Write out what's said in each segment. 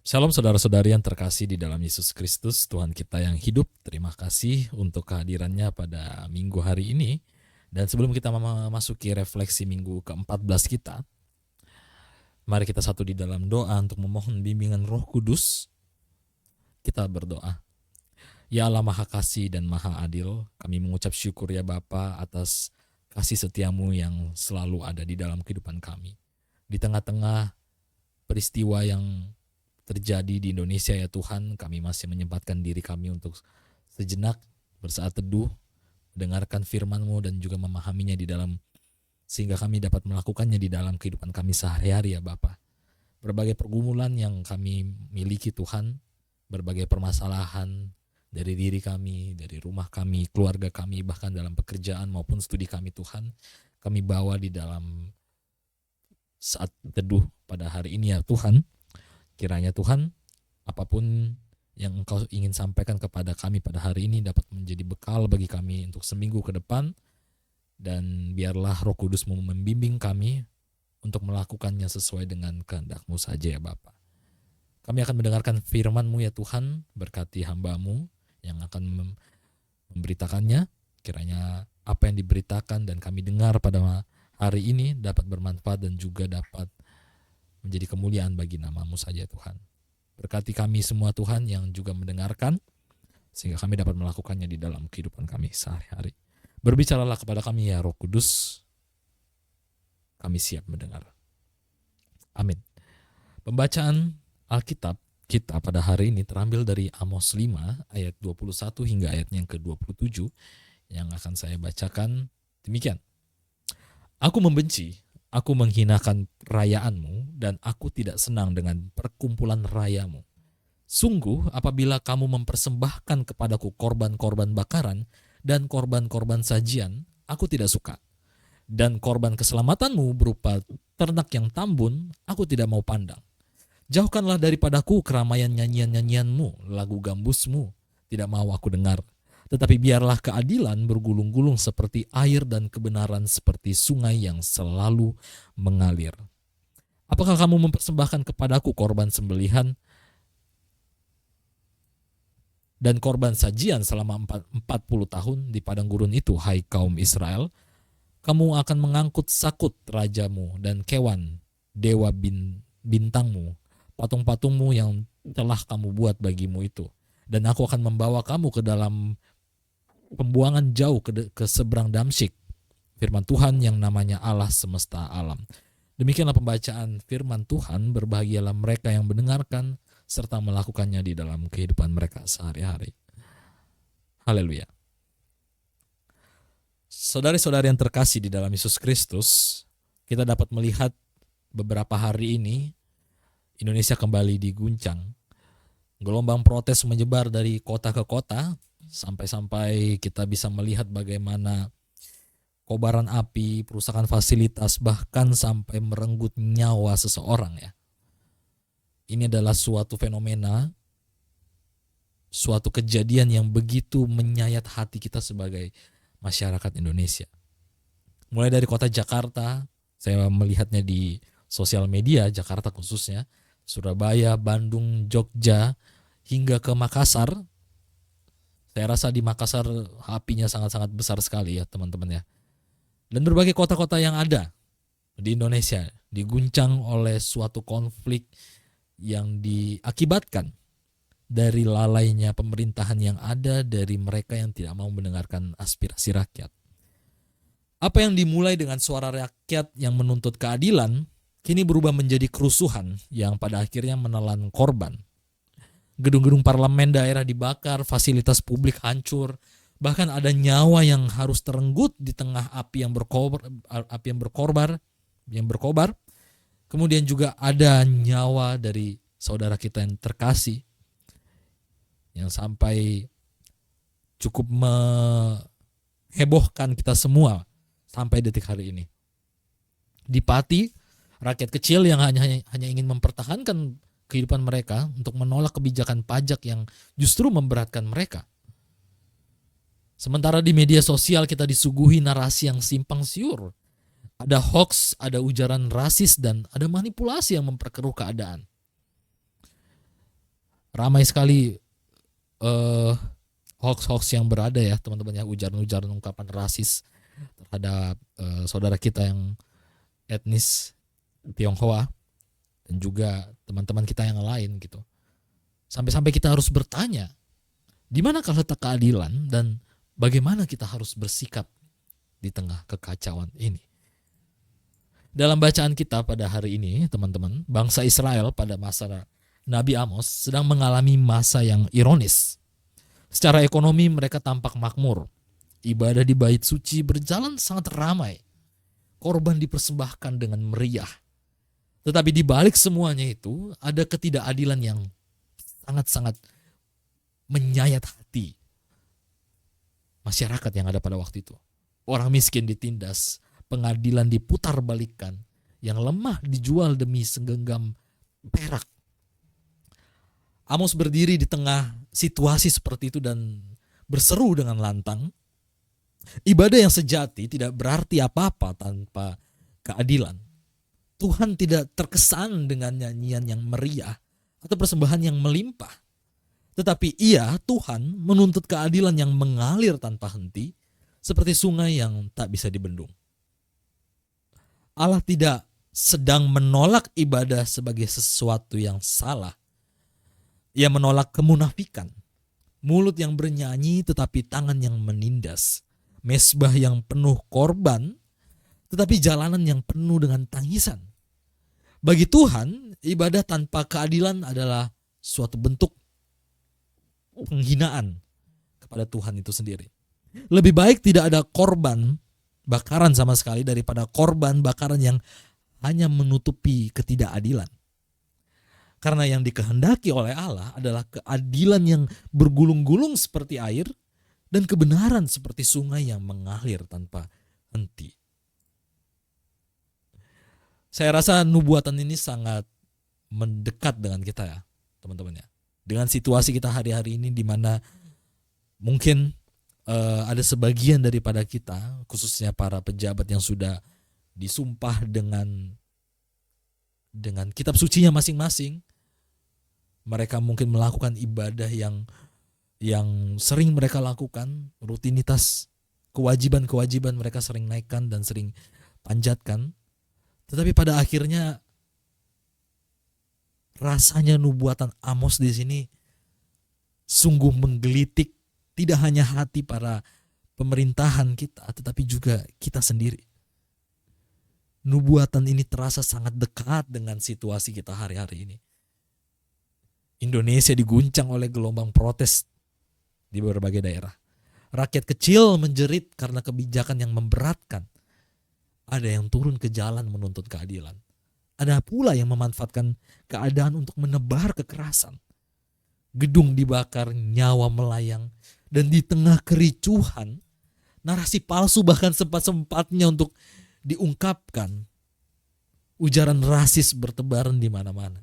Shalom saudara-saudari yang terkasih di dalam Yesus Kristus, Tuhan kita yang hidup. Terima kasih untuk kehadirannya pada minggu hari ini. Dan sebelum kita memasuki refleksi minggu ke-14 kita, mari kita satu di dalam doa untuk memohon bimbingan Roh Kudus. Kita berdoa. Ya Allah Maha Kasih dan Maha Adil, kami mengucap syukur ya Bapa atas kasih setiamu yang selalu ada di dalam kehidupan kami. Di tengah-tengah peristiwa yang terjadi di Indonesia ya Tuhan, kami masih menyempatkan diri kami untuk sejenak bersaat teduh, mendengarkan firman-Mu dan juga memahaminya di dalam, sehingga kami dapat melakukannya di dalam kehidupan kami sehari-hari ya Bapa. Berbagai pergumulan yang kami miliki Tuhan, berbagai permasalahan dari diri kami, dari rumah kami, keluarga kami, bahkan dalam pekerjaan maupun studi kami Tuhan, kami bawa di dalam saat teduh pada hari ini ya Tuhan. Kiranya Tuhan, apapun yang Engkau ingin sampaikan kepada kami pada hari ini dapat menjadi bekal bagi kami untuk seminggu ke depan, dan biarlah Roh Kudus membimbing kami untuk melakukannya sesuai dengan kehendak-Mu saja ya Bapa. Kami akan mendengarkan firman-Mu ya Tuhan, berkati hamba-Mu yang akan memberitakannya. Kiranya apa yang diberitakan dan kami dengar pada hari ini dapat bermanfaat dan juga dapat menjadi kemuliaan bagi nama-Mu saja Tuhan. Berkati kami semua Tuhan yang juga mendengarkan, sehingga kami dapat melakukannya di dalam kehidupan kami sehari-hari. Berbicaralah kepada kami ya Roh Kudus, kami siap mendengar. Amin. Pembacaan Alkitab kita pada hari ini terambil dari Amos 5 ayat 21 hingga ayatnya yang ke-27, yang akan saya bacakan demikian. Aku membenci, aku menghinakan rayaanmu, dan aku tidak senang dengan perkumpulan rayamu. Sungguh apabila kamu mempersembahkan kepadaku korban-korban bakaran dan korban-korban sajian, aku tidak suka. Dan korban keselamatanmu berupa ternak yang tambun, aku tidak mau pandang. Jauhkanlah daripadaku keramaian nyanyian-nyanyianmu, lagu gambusmu, tidak mau aku dengar. Tetapi biarlah keadilan bergulung-gulung seperti air dan kebenaran seperti sungai yang selalu mengalir. Apakah kamu mempersembahkan kepadaku korban sembelihan dan korban sajian selama 40 tahun di padang gurun itu, hai kaum Israel? Kamu akan mengangkut Sakut rajamu dan Kewan, dewa bintangmu, patung-patungmu yang telah kamu buat bagimu itu. Dan aku akan membawa kamu ke dalam pembuangan jauh ke seberang Damsyik, firman Tuhan yang namanya Allah semesta alam. Demikianlah pembacaan firman Tuhan. Berbahagialah mereka yang mendengarkan serta melakukannya di dalam kehidupan mereka sehari-hari. Haleluya. Saudari-saudari yang terkasih di dalam Yesus Kristus, kita dapat melihat beberapa hari ini Indonesia kembali diguncang. Gelombang protes menyebar dari kota ke kota, sampai-sampai kita bisa melihat bagaimana kobaran api, perusakan fasilitas, bahkan sampai merenggut nyawa seseorang ya. Ini adalah suatu fenomena, suatu kejadian yang begitu menyayat hati kita sebagai masyarakat Indonesia. Mulai dari kota Jakarta, saya melihatnya di sosial media, Jakarta khususnya, Surabaya, Bandung, Jogja, hingga ke Makassar. Saya rasa di Makassar apinya sangat-sangat besar sekali ya teman-teman ya. Dan berbagai kota-kota yang ada di Indonesia diguncang oleh suatu konflik yang diakibatkan dari lalainya pemerintahan yang ada, dari mereka yang tidak mau mendengarkan aspirasi rakyat. Apa yang dimulai dengan suara rakyat yang menuntut keadilan, kini berubah menjadi kerusuhan yang pada akhirnya menelan korban. Gedung-gedung parlemen daerah dibakar, fasilitas publik hancur, bahkan ada nyawa yang harus terenggut di tengah api yang berkobar. Kemudian juga ada nyawa dari saudara kita yang terkasih yang sampai cukup menghebohkan kita semua sampai detik hari ini. Di Pati, rakyat kecil yang hanya ingin mempertahankan kehidupan mereka untuk menolak kebijakan pajak yang justru memberatkan mereka. Sementara di media sosial kita disuguhi narasi yang simpang siur. Ada hoax, ada ujaran rasis, dan ada manipulasi yang memperkeruh keadaan. Ramai sekali hoax-hoax yang berada ya teman-teman ya, ujaran-ujaran ungkapan rasis terhadap saudara kita yang etnis Tionghoa dan juga teman-teman kita yang lain gitu. Sampai-sampai kita harus bertanya, di manakah letak keadilan dan bagaimana kita harus bersikap di tengah kekacauan ini. Dalam bacaan kita pada hari ini, teman-teman, bangsa Israel pada masa Nabi Amos sedang mengalami masa yang ironis. Secara ekonomi mereka tampak makmur. Ibadah di bait suci berjalan sangat ramai. Korban dipersembahkan dengan meriah. Tetapi di balik semuanya itu ada ketidakadilan yang sangat-sangat menyayat hati masyarakat yang ada pada waktu itu. Orang miskin ditindas, pengadilan diputar balikan, yang lemah dijual demi segenggam perak. Amos berdiri di tengah situasi seperti itu dan berseru dengan lantang, ibadah yang sejati tidak berarti apa-apa tanpa keadilan. Tuhan tidak terkesan dengan nyanyian yang meriah atau persembahan yang melimpah. Tetapi Tuhan menuntut keadilan yang mengalir tanpa henti, seperti sungai yang tak bisa dibendung. Allah tidak sedang menolak ibadah sebagai sesuatu yang salah. Ia menolak kemunafikan, mulut yang bernyanyi tetapi tangan yang menindas, mezbah yang penuh korban tetapi jalanan yang penuh dengan tangisan. Bagi Tuhan, ibadah tanpa keadilan adalah suatu bentuk penghinaan kepada Tuhan itu sendiri. Lebih baik tidak ada korban bakaran sama sekali daripada korban bakaran yang hanya menutupi ketidakadilan. Karena yang dikehendaki oleh Allah adalah keadilan yang bergulung-gulung seperti air dan kebenaran seperti sungai yang mengalir tanpa henti. Saya rasa nubuatan ini sangat mendekat dengan kita ya, teman-teman ya. Dengan situasi kita hari-hari ini di mana mungkin ada sebagian daripada kita, khususnya para pejabat yang sudah disumpah dengan kitab sucinya masing-masing, mereka mungkin melakukan ibadah yang sering mereka lakukan, rutinitas kewajiban-kewajiban mereka sering naikkan dan sering panjatkan. Tetapi pada akhirnya rasanya nubuatan Amos di sini sungguh menggelitik tidak hanya hati para pemerintahan kita, tetapi juga kita sendiri. Nubuatan ini terasa sangat dekat dengan situasi kita hari-hari ini. Indonesia diguncang oleh gelombang protes di berbagai daerah. Rakyat kecil menjerit karena kebijakan yang memberatkan. Ada yang turun ke jalan menuntut keadilan. Ada pula yang memanfaatkan keadaan untuk menebar kekerasan. Gedung dibakar, nyawa melayang, dan di tengah kericuhan, narasi palsu bahkan sempat-sempatnya untuk diungkapkan. Ujaran rasis bertebaran di mana-mana.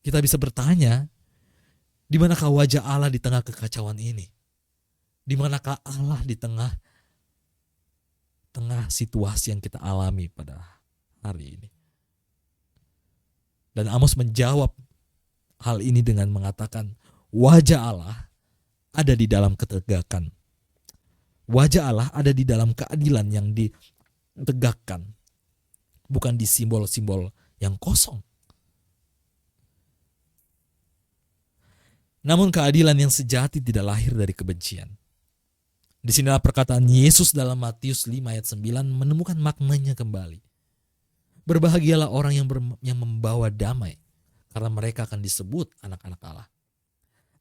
Kita bisa bertanya, di manakah wajah Allah di tengah kekacauan ini? Di manakah Allah di tengah situasi yang kita alami pada hari ini? Dan Amos menjawab hal ini dengan mengatakan, wajah Allah ada di dalam ketegakan. Wajah Allah ada di dalam keadilan yang ditegakkan, bukan di simbol-simbol yang kosong. Namun keadilan yang sejati tidak lahir dari kebencian. Disinilah perkataan Yesus dalam Matius 5 ayat 9 menemukan maknanya kembali. Berbahagialah orang yang membawa damai, karena mereka akan disebut anak-anak Allah.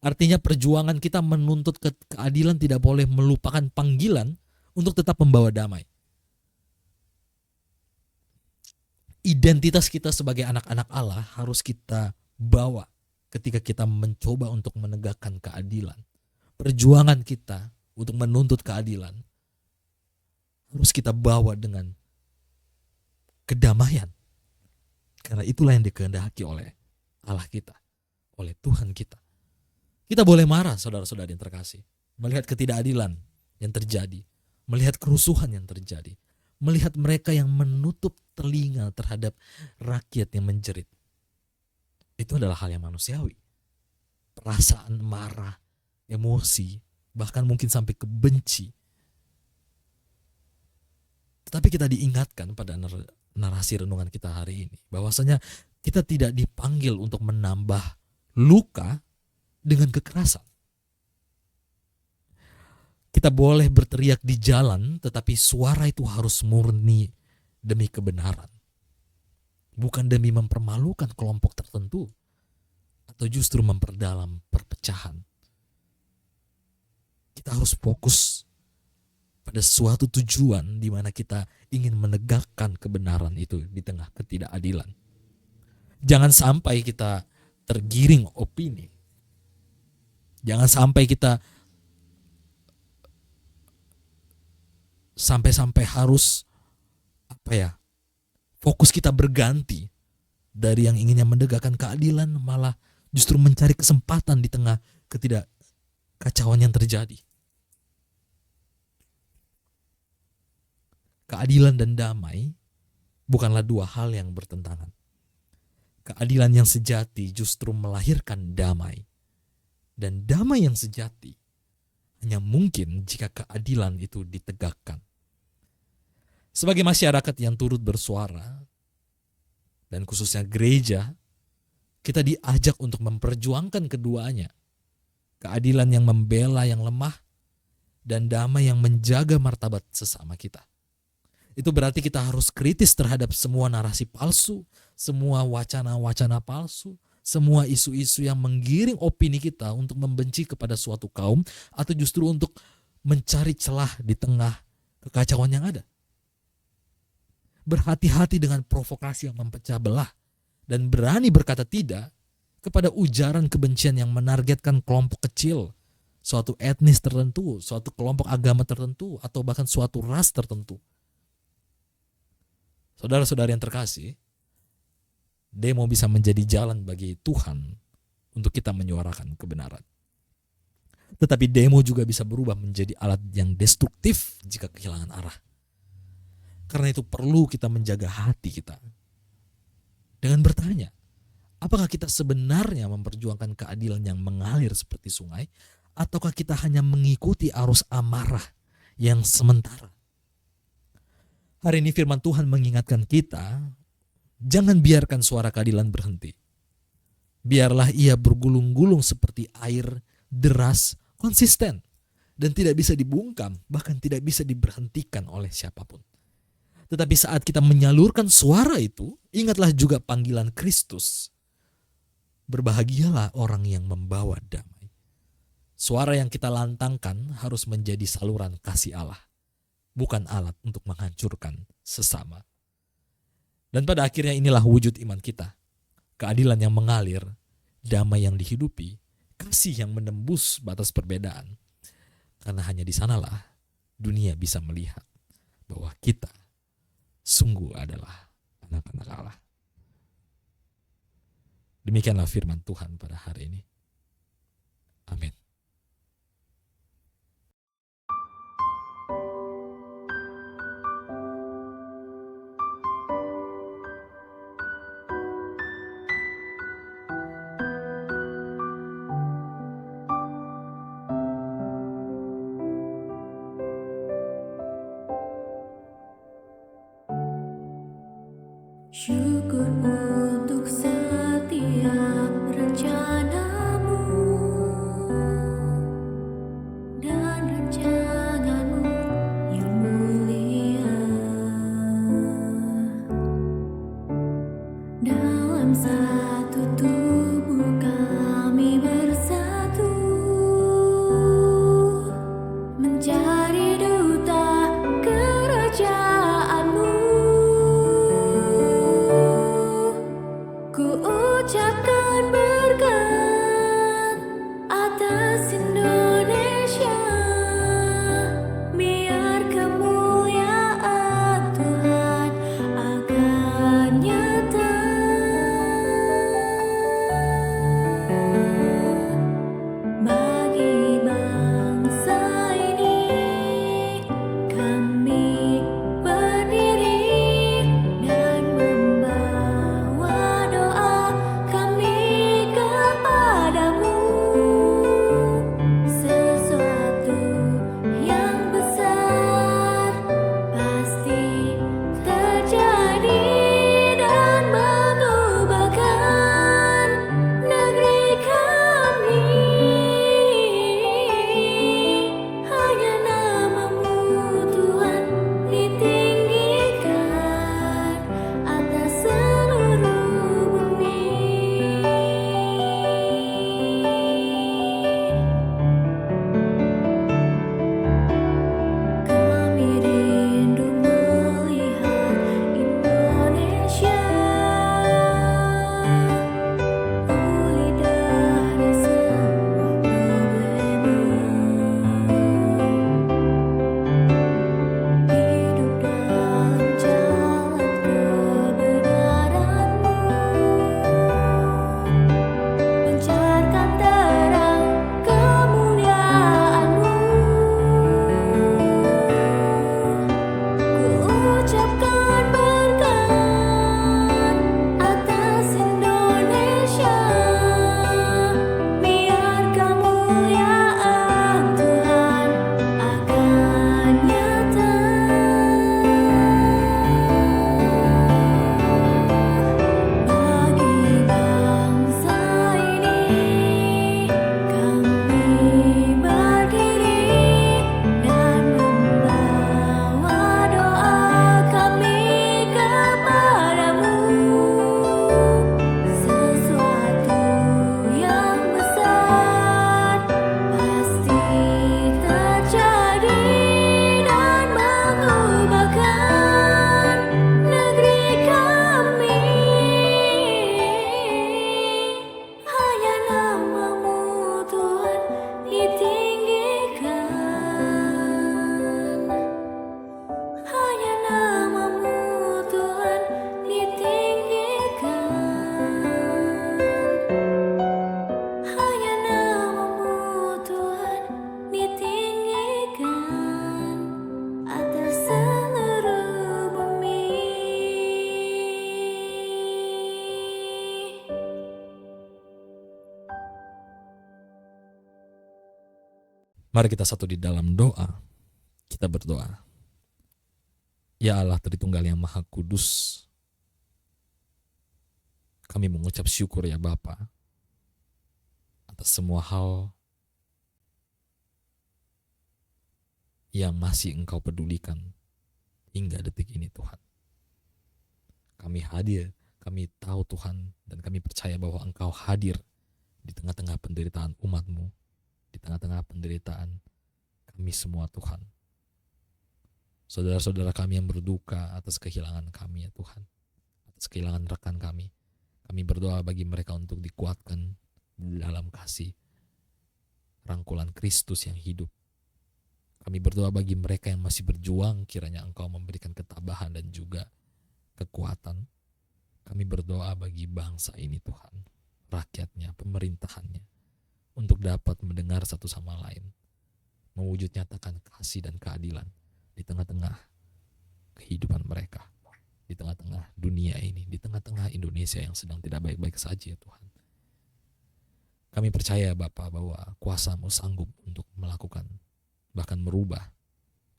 Artinya perjuangan kita menuntut keadilan tidak boleh melupakan panggilan untuk tetap membawa damai. Identitas kita sebagai anak-anak Allah harus kita bawa ketika kita mencoba untuk menegakkan keadilan. Perjuangan kita untuk menuntut keadilan harus kita bawa dengan kedamaian. Karena itulah yang dikehendaki oleh Allah kita, oleh Tuhan kita. Kita boleh marah, saudara-saudari yang terkasih, melihat ketidakadilan yang terjadi, melihat kerusuhan yang terjadi, melihat mereka yang menutup telinga terhadap rakyat yang menjerit. itu adalah hal yang manusiawi. Perasaan marah, emosi, bahkan mungkin sampai ke benci. Tetapi kita diingatkan pada narasi renungan kita hari ini, bahwasanya kita tidak dipanggil untuk menambah luka dengan kekerasan. Kita boleh berteriak di jalan, tetapi suara itu harus murni demi kebenaran. Bukan demi mempermalukan kelompok tertentu, atau justru memperdalam perpecahan. Kita harus fokus pada suatu tujuan di mana kita ingin menegakkan kebenaran itu di tengah ketidakadilan. Jangan sampai kita tergiring opini. Jangan sampai kita sampai harus fokus kita berganti dari yang inginnya menegakkan keadilan, malah justru mencari kesempatan di tengah ketidakkacauan yang terjadi. Keadilan dan damai bukanlah dua hal yang bertentangan. Keadilan yang sejati justru melahirkan damai. Dan damai yang sejati hanya mungkin jika keadilan itu ditegakkan. Sebagai masyarakat yang turut bersuara, dan khususnya gereja, kita diajak untuk memperjuangkan keduanya. Keadilan yang membela yang lemah, dan damai yang menjaga martabat sesama kita. Itu berarti kita harus kritis terhadap semua narasi palsu, semua wacana-wacana palsu, semua isu-isu yang menggiring opini kita untuk membenci kepada suatu kaum, atau justru untuk mencari celah di tengah kekacauan yang ada. Berhati-hati dengan provokasi yang memecah belah, dan berani berkata tidak kepada ujaran kebencian yang menargetkan kelompok kecil, suatu etnis tertentu, suatu kelompok agama tertentu, atau bahkan suatu ras tertentu. Saudara-saudara yang terkasih, demo bisa menjadi jalan bagi Tuhan untuk kita menyuarakan kebenaran. Tetapi demo juga bisa berubah menjadi alat yang destruktif jika kehilangan arah. Karena itu perlu kita menjaga hati kita dengan bertanya, apakah kita sebenarnya memperjuangkan keadilan yang mengalir seperti sungai, ataukah kita hanya mengikuti arus amarah yang sementara? Hari ini firman Tuhan mengingatkan kita, jangan biarkan suara keadilan berhenti. Biarlah ia bergulung-gulung seperti air deras, konsisten, dan tidak bisa dibungkam, bahkan tidak bisa diberhentikan oleh siapapun. Tetapi saat kita menyalurkan suara itu, ingatlah juga panggilan Kristus. Berbahagialah orang yang membawa damai. Suara yang kita lantangkan harus menjadi saluran kasih Allah, bukan alat untuk menghancurkan sesama. Dan pada akhirnya inilah wujud iman kita. Keadilan yang mengalir, damai yang dihidupi, kasih yang menembus batas perbedaan. Karena hanya di sanalah dunia bisa melihat bahwa kita sungguh adalah anak-anak Allah. Demikianlah firman Tuhan pada hari ini. Amin. Syukur untuk setiap rencanamu dan rancanganmu yang mulia. Dalam satu tubuh kami bersatu, mencari duta kerajaanmu. Ku ucapkan berkat atas Indonesia, biar kemuliaan Tuhan akan nyata. Bagi bangsa ini kami berdiri dan membawa doa kami Mari kita satu di dalam doa. Kita berdoa. Ya Allah Tritunggal yang Maha Kudus, kami mengucap syukur ya Bapa atas semua hal yang masih Engkau pedulikan hingga detik ini Tuhan. Kami hadir, kami tahu Tuhan, dan kami percaya bahwa Engkau hadir di tengah-tengah penderitaan umat-Mu, di tengah-tengah penderitaan kami semua Tuhan. Saudara-saudara kami yang berduka atas kehilangan kami ya Tuhan, atas kehilangan rekan kami. Kami berdoa bagi mereka untuk dikuatkan dalam kasih rangkulan Kristus yang hidup. Kami berdoa bagi mereka yang masih berjuang, kiranya Engkau memberikan ketabahan dan juga kekuatan. Kami berdoa bagi bangsa ini Tuhan, rakyatnya, pemerintahannya, untuk dapat mendengar satu sama lain, mewujud nyatakan kasih dan keadilan di tengah-tengah kehidupan mereka, di tengah-tengah dunia ini, di tengah-tengah Indonesia yang sedang tidak baik-baik saja Tuhan. Kami percaya Bapa bahwa kuasa-Mu sanggup untuk melakukan, bahkan merubah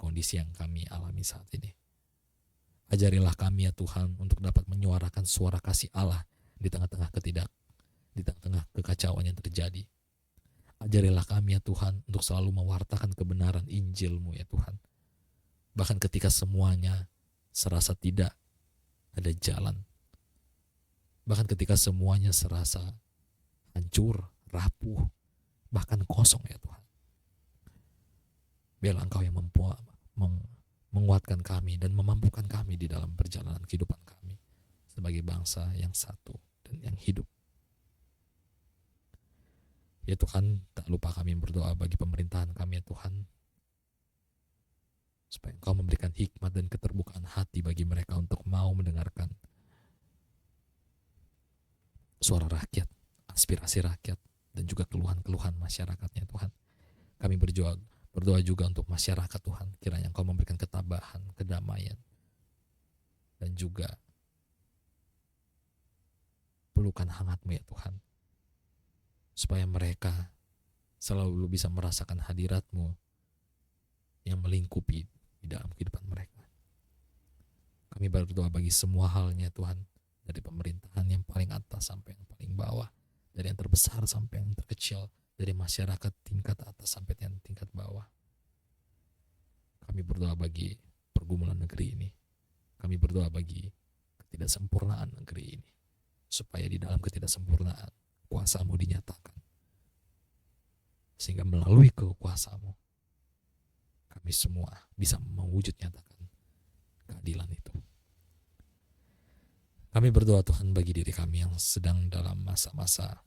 kondisi yang kami alami saat ini. Ajarilah kami ya Tuhan untuk dapat menyuarakan suara kasih Allah di tengah-tengah di tengah-tengah kekacauan yang terjadi. Ajarilah kami ya Tuhan untuk selalu mewartakan kebenaran Injil-Mu ya Tuhan. Bahkan ketika semuanya serasa tidak ada jalan. Bahkan ketika semuanya serasa hancur, rapuh, bahkan kosong ya Tuhan. Biarlah Engkau yang menguatkan kami dan memampukan kami di dalam perjalanan kehidupan kami sebagai bangsa yang satu dan yang hidup. Ya Tuhan, tak lupa kami berdoa bagi pemerintahan kami ya Tuhan, supaya Engkau memberikan hikmat dan keterbukaan hati bagi mereka untuk mau mendengarkan suara rakyat, aspirasi rakyat, dan juga keluhan-keluhan masyarakatnya Tuhan. Kami berdoa juga untuk masyarakat Tuhan, kiranya Engkau memberikan ketabahan, kedamaian, dan juga pelukan hangat-Mu ya Tuhan, supaya mereka selalu bisa merasakan hadirat-Mu yang melingkupi di dalam kehidupan mereka. Kami berdoa bagi semua halnya Tuhan, dari pemerintahan yang paling atas sampai yang paling bawah, dari yang terbesar sampai yang terkecil, dari masyarakat tingkat atas sampai yang tingkat bawah. Kami berdoa bagi pergumulan negeri ini. Kami berdoa bagi ketidaksempurnaan negeri ini, supaya di dalam ketidaksempurnaan kuasa-Mu dinyatakan, sehingga melalui kekuasa-Mu kami semua bisa mewujud nyatakan keadilan itu. Kami berdoa Tuhan bagi diri kami yang sedang dalam masa-masa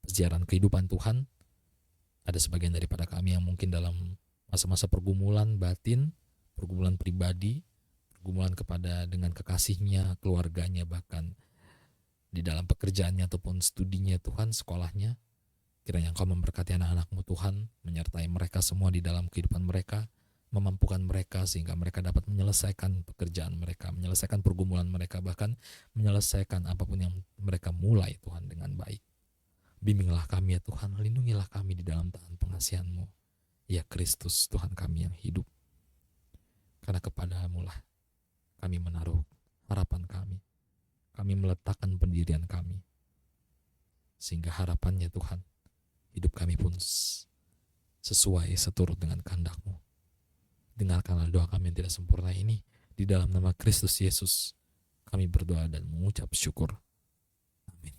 perjalanan kehidupan Tuhan. Ada sebagian daripada kami yang mungkin dalam masa-masa pergumulan batin, pergumulan pribadi, pergumulan dengan kekasihnya, keluarganya, bahkan di dalam pekerjaannya ataupun studinya Tuhan, sekolahnya. Kiranya Engkau memberkati anak-anak-Mu Tuhan, menyertai mereka semua di dalam kehidupan mereka, memampukan mereka sehingga mereka dapat menyelesaikan pekerjaan mereka, menyelesaikan pergumulan mereka, bahkan menyelesaikan apapun yang mereka mulai Tuhan dengan baik. Bimbinglah kami ya Tuhan, lindungilah kami di dalam tangan pengasihan-Mu, ya Kristus Tuhan kami yang hidup. Karena kepada-Mu lah kami menaruh harapan kami meletakkan pendirian kami, sehingga harapannya Tuhan, hidup kami pun sesuai seturut dengan kehendak-Mu. Dengarkanlah doa kami yang tidak sempurna ini. Di dalam nama Kristus Yesus kami berdoa dan mengucap syukur. Amin.